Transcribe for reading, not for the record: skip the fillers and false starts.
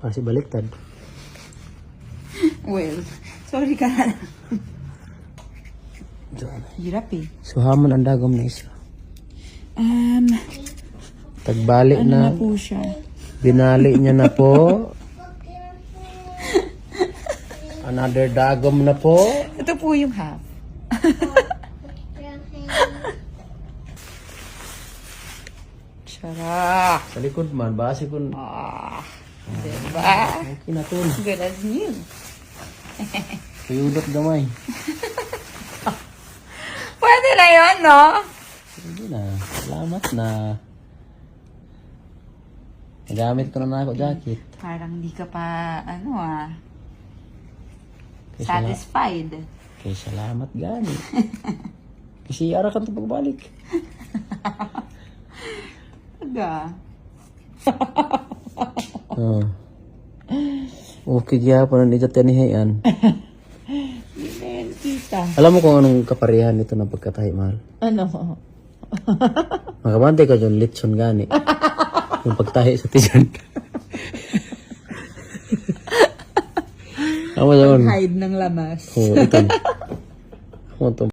Kasi baliktad. Well, sorry ka na. Hirap eh. So, hamon ang dagom na isa. Tagbalik Ano na. na po siya? Binali niya na po. Another dagom na po. Ito po yung half. Charot. Sa likod man, base kung Diba? okay na to. Good as new. Tuyulot gamay. Pwede na yun, no? Hindi na. Salamat na. Nagamit ko na ako jacket. Parang di ka pa, Kaya satisfied. Kaya salamat gani. Kasi ara ka ito pagbalik. Taga. Oh. Okay kaya po nandito tanihayan. Amen, kita. Alam mo kung anong kaparihan nito ng pagkatahi, mahal? Ano? Makabantay ka dyan, litson gani. Yung pagtahi sa tiyan. Ako doon. Hide ng lamas. Oo, ito. Ako ito.